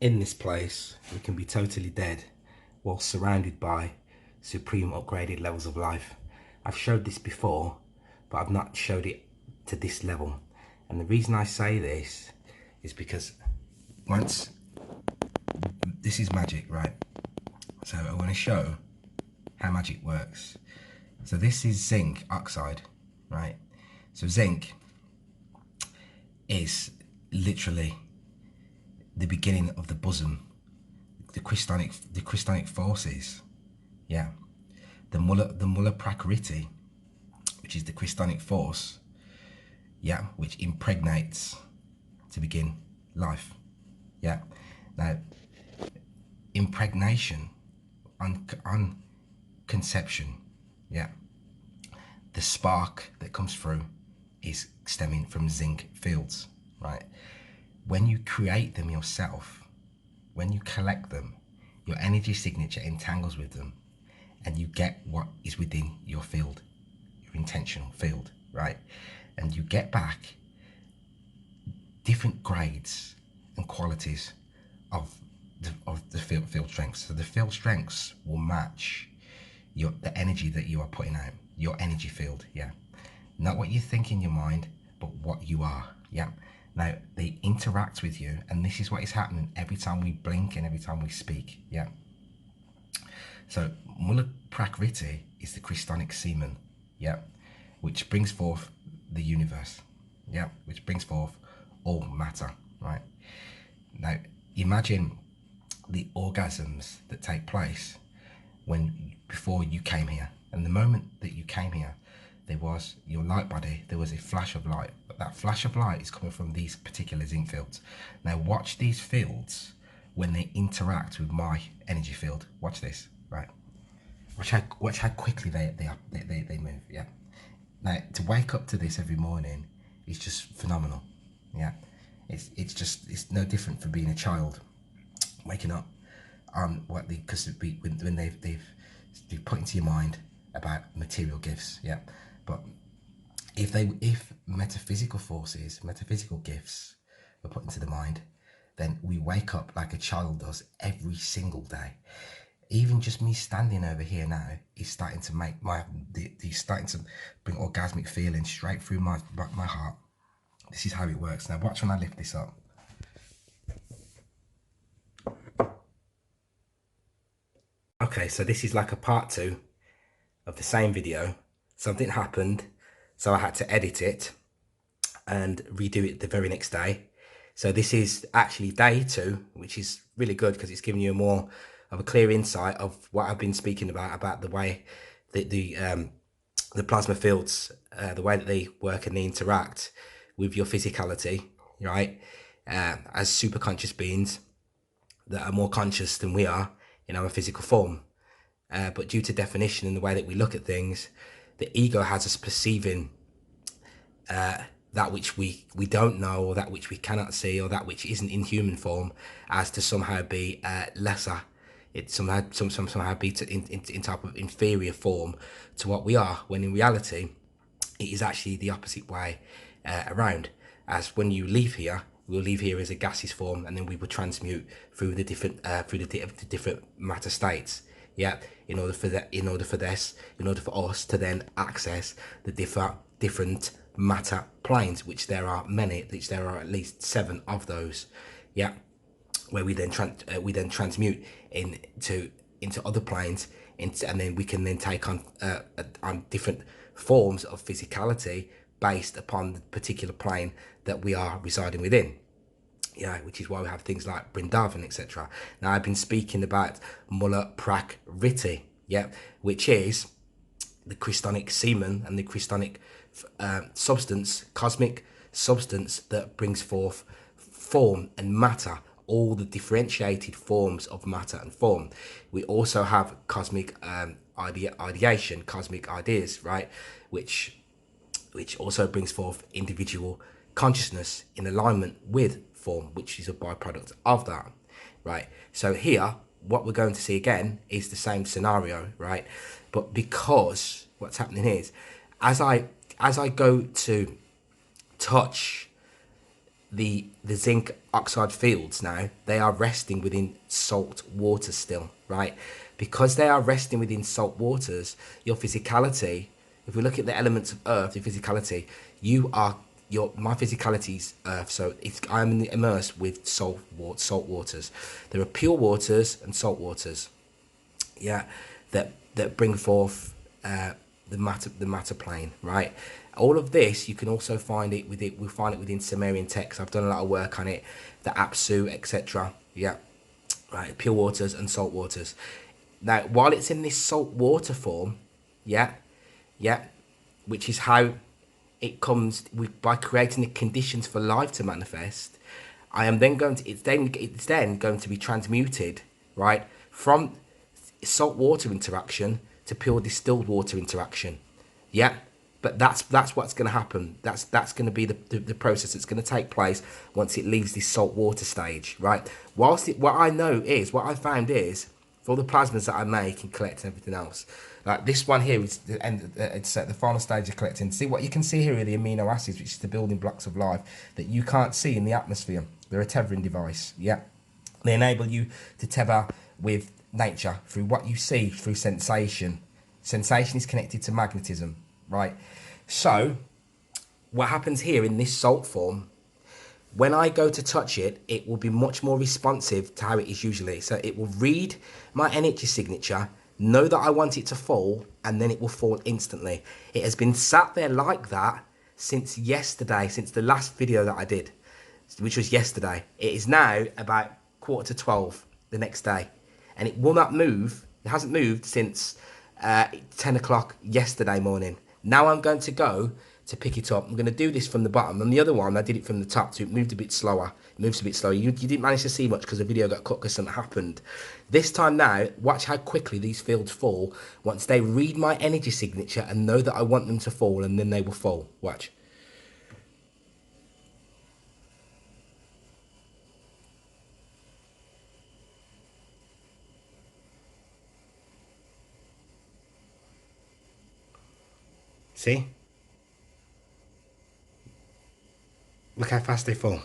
in this place, we can be totally dead while surrounded by supreme upgraded levels of life. I've showed this before, but I've not showed it to this level. And the reason I say this is because once, this is magic, right? So I want to show how magic works. So this is zinc oxide, right? So zinc is literally the beginning of the bosom, the crystonic forces, yeah. The mula prakriti, which is the crystonic force, yeah, which impregnates to begin life, yeah. Now, impregnation on conception, yeah, the spark that comes through is stemming from zinc fields, right? When you create them yourself, when you collect them, your energy signature entangles with them and you get what is within your field, your intentional field, right? And you get back different grades and qualities of the field strengths. So the field strengths will match the energy that you are putting out, your energy field, yeah. Not what you think in your mind, but what you are, yeah. Now, they interact with you, and this is what is happening every time we blink and every time we speak, yeah. So, Mula Prakriti is the crystonic semen, yeah, which brings forth the universe, yeah, which brings forth all matter, right? Now, imagine the orgasms that take place before you came here. And the moment that you came here, there was your light body, there was a flash of light. But that flash of light is coming from these particular zinc fields. Now watch these fields when they interact with my energy field. Watch this, right? Watch how quickly they move, yeah. Now to wake up to this every morning is just phenomenal, yeah. It's no different from being a child, waking up on what because when they've put into your mind about material gifts, yeah. But if metaphysical forces, metaphysical gifts were put into the mind, then we wake up like a child does every single day. Even just me standing over here now is starting to make starting to bring orgasmic feeling straight through my heart. This is how it works. Now watch when I lift this up. Okay, so this is like a part 2 of the same video. Something happened, so I had to edit it and redo it the very next day. So this is actually day 2, which is really good because it's giving you more of a clear insight of what I've been speaking about the way that the plasma fields, the way that they work and they interact with your physicality, right? As super conscious beings that are more conscious than we are in our physical form. But due to definition and the way that we look at things, the ego has us perceiving that which we don't know, or that which we cannot see, or that which isn't in human form, as to somehow be lesser. It somehow be in type of inferior form to what we are, when in reality it is actually the opposite way around. As when you leave here, we'll leave here as a gaseous form, and then we will transmute through the different different matter states. Yeah, in order for us to then access the different matter planes, which there are many, which there are at least 7 of those. Yeah, where we then transmute into other planes, and then we can then take on different forms of physicality based upon the particular plane that we are residing within. Yeah, which is why we have things like Brindavan, etc. Now, I've been speaking about Mula Prakriti, yeah, which is the crystonic semen and the crystonic substance, cosmic substance that brings forth form and matter, all the differentiated forms of matter and form. We also have cosmic ideation, cosmic ideas, right, which also brings forth individual consciousness in alignment with form, which is a byproduct of that, right? So here, what we're going to see again is the same scenario, right? But because what's happening is, as I go to touch the zinc oxide fields now, they are resting within salt water still, right? Because they are resting within salt waters, your physicality, if we look at the elements of earth, your physicality, my physicality's earth, so I'm immersed with salt waters. There are pure waters and salt waters, yeah, that bring forth the matter plane, right? All of this you can also find it with it. We find it within Sumerian texts. I've done a lot of work on it, the Apsu, etc. Yeah, right, pure waters and salt waters. Now, while it's in this salt water form, yeah, yeah, which is how it comes by creating the conditions for life to manifest. I am then going to it's then going to be transmuted, right, from salt water interaction to pure distilled water interaction. Yeah, but that's what's going to happen. That's going to be the process that's going to take place once it leaves this salt water stage, right? What I found is for all the plasmas that I make and collect and everything else, like this one here is the end. It's at the final stage of collecting. See what you can see here are the amino acids, which is the building blocks of life that you can't see in the atmosphere. They're a tethering device. Yeah, they enable you to tether with nature through what you see through sensation. Sensation is connected to magnetism, right? So what happens here in this salt form, when I go to touch it, it will be much more responsive to how it is usually. So it will read my energy signature, know that I want it to fall, and then it will fall instantly. It has been sat there like that since yesterday, since the last video that I did, which was yesterday. It is now about 11:45 the next day, and it will not move. It hasn't moved since 10 o'clock yesterday morning. Now I'm going to go to pick it up. I'm going to do this from the bottom. And the other one, I did it from the top, so it moved a bit slower. It moves a bit slower. You didn't manage to see much because the video got cut because something happened. This time now, watch how quickly these fields fall once they read my energy signature and know that I want them to fall, and then they will fall. Watch. See? Look how fast they fall.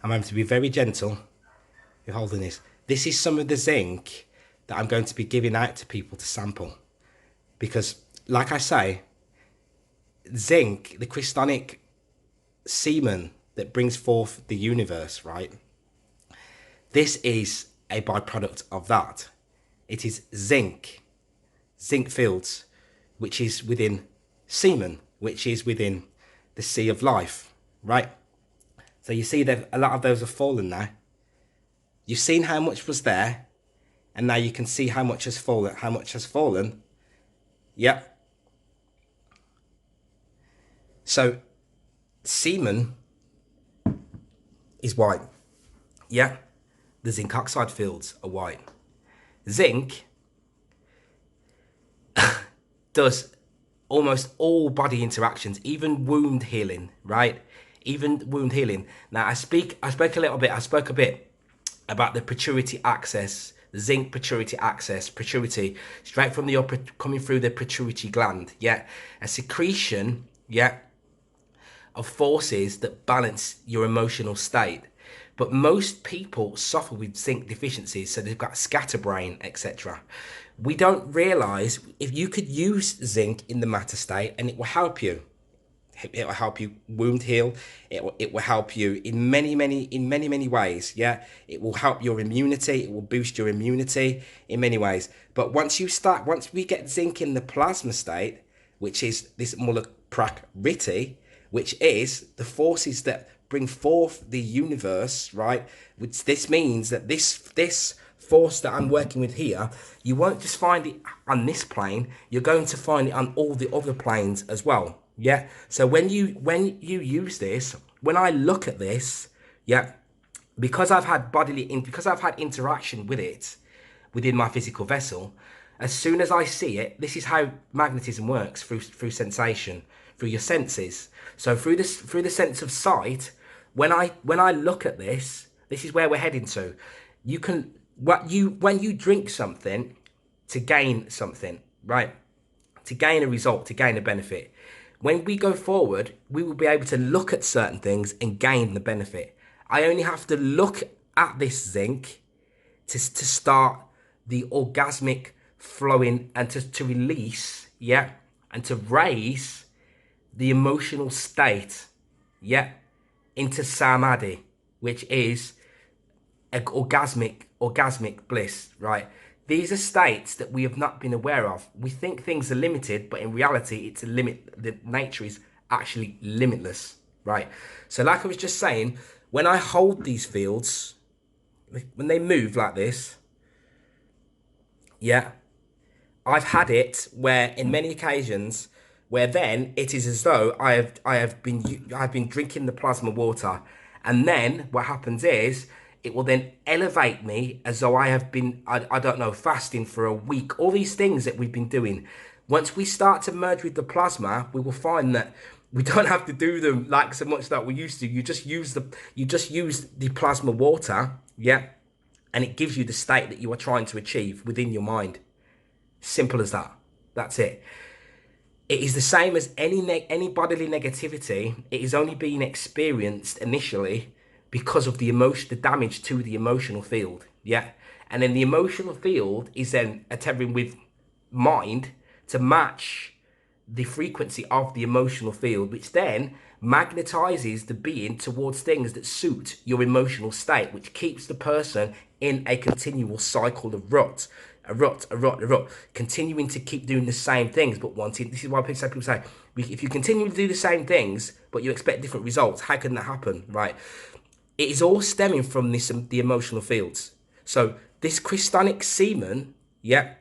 I'm going to be very gentle. You're holding this. This is some of the zinc that I'm going to be giving out to people to sample. Because, like I say, zinc, the crystonic semen that brings forth the universe, right? This is a byproduct of that. It is zinc fields, which is within semen, which is within the sea of life, right? So you see that a lot of those have fallen now. You've seen how much was there, and now you can see how much has fallen. How much has fallen? Yep. So semen is white. Yeah. The zinc oxide fields are white. Zinc does almost all body interactions, even wound healing, right? Even wound healing. Now I spoke a bit about the pituitary axis, zinc pituitary axis, pituitary, straight from the upper, coming through the pituitary gland, yeah? A secretion, yeah, of forces that balance your emotional state. But most people suffer with zinc deficiencies, so they've got scatterbrain, etc. We don't realise if you could use zinc in the matter state, and it will help you. It will help you wound heal. It will help you in many ways. Yeah, it will help your immunity. It will boost your immunity in many ways. But once we get zinc in the plasma state, which is this mulak prakriti, which is the forces that bring forth the universe, right? Which this means that this force that I'm working with here, you won't just find it on this plane, you're going to find it on all the other planes as well. Yeah. So when you use this, when I look at this, yeah, because I've had interaction with it within my physical vessel, as soon as I see it, this is how magnetism works through sensation, through your senses. So through the sense of sight, when I look at this, this is where we're heading to. When you drink something to gain something, right? to gain a result, to gain a benefit. When we go forward, we will be able to look at certain things and gain the benefit. I only have to look at this zinc to start the orgasmic flowing and to release, yeah, and to raise the emotional state, yeah, into samadhi, which is orgasmic bliss, right? These are states that we have not been aware of. We think things are limited, but in reality, it's a limit. The nature is actually limitless, right? So like I was just saying, when I hold these fields, when they move like this, yeah, I've had it where in many occasions where then it is as though I've been drinking the plasma water, and then what happens is it will then elevate me as though I have been I don't know, fasting for a week. All these things that we've been doing, once we start to merge with the plasma, we will find that we don't have to do them like so much that we used to. You just use the plasma water, yeah, and it gives you the state that you are trying to achieve within your mind. Simple as that. That's it. It is the same as any bodily negativity. It is only being experienced initially because of the damage to the emotional field. Yeah. And then the emotional field is then tethering with mind to match the frequency of the emotional field, which then magnetizes the being towards things that suit your emotional state, which keeps the person in a continual cycle of rut, continuing to keep doing the same things, but wanting. This is why people say, if you continue to do the same things, but you expect different results, how can that happen, right? It is all stemming from the emotional fields. So this crystallinic semen, yeah,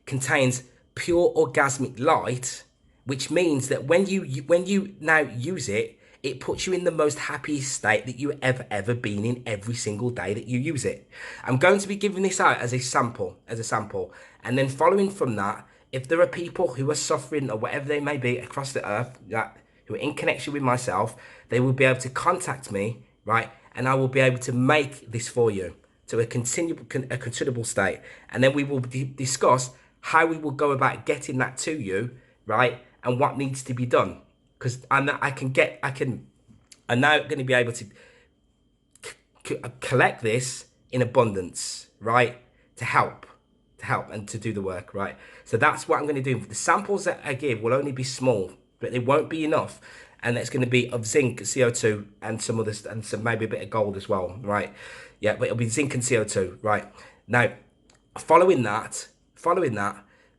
contains pure orgasmic light, which means that when you now use it, it puts you in the most happiest state that you ever been in every single day that you use it. I'm going to be giving this out as a sample, and then following from that, if there are people who are suffering or whatever they may be across the earth who are in connection with myself, they will be able to contact me, right? And I will be able to make this for you to a considerable state, and then we will discuss how we will go about getting that to you, right? And what needs to be done. Because I'm now going to be able to collect this in abundance, right? To help and to do the work, right? So that's what I'm going to do. The samples that I give will only be small, but they won't be enough. And it's going to be of zinc, CO2, and some others, and some maybe a bit of gold as well, right? Yeah, but it'll be zinc and CO2, right? Now, following that,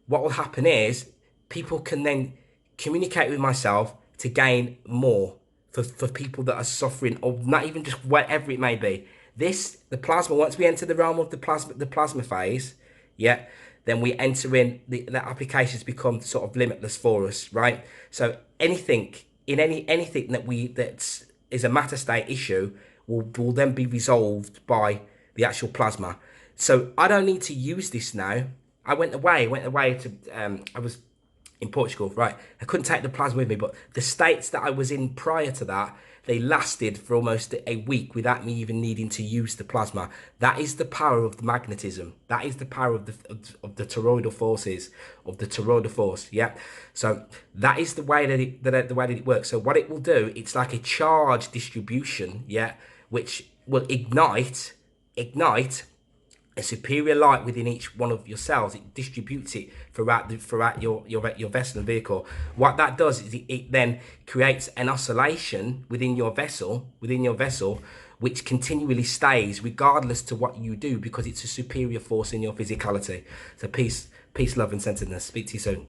what will happen is people can then communicate with myself to gain more for people that are suffering, or not even just whatever it may be. The plasma, once we enter the realm of the plasma phase, yeah, then we enter in the applications become sort of limitless for us, right? So anything that is a matter state issue will then be resolved by the actual plasma. So I don't need to use this now. I went away to I was in Portugal, right? I couldn't take the plasma with me, but the states that I was in prior to that, they lasted for almost a week without me even needing to use the plasma. That is the power of the magnetism. That is the power of the toroidal forces, of the toroidal force. Yeah. So that is the way that it works. So what it will do, it's like a charge distribution, yeah, which will ignite a superior light within each one of your cells. It distributes it throughout your vessel and vehicle. What that does is it then creates an oscillation within your vessel, which continually stays regardless to what you do, because it's a superior force in your physicality. So peace, love, and centeredness. Speak to you soon.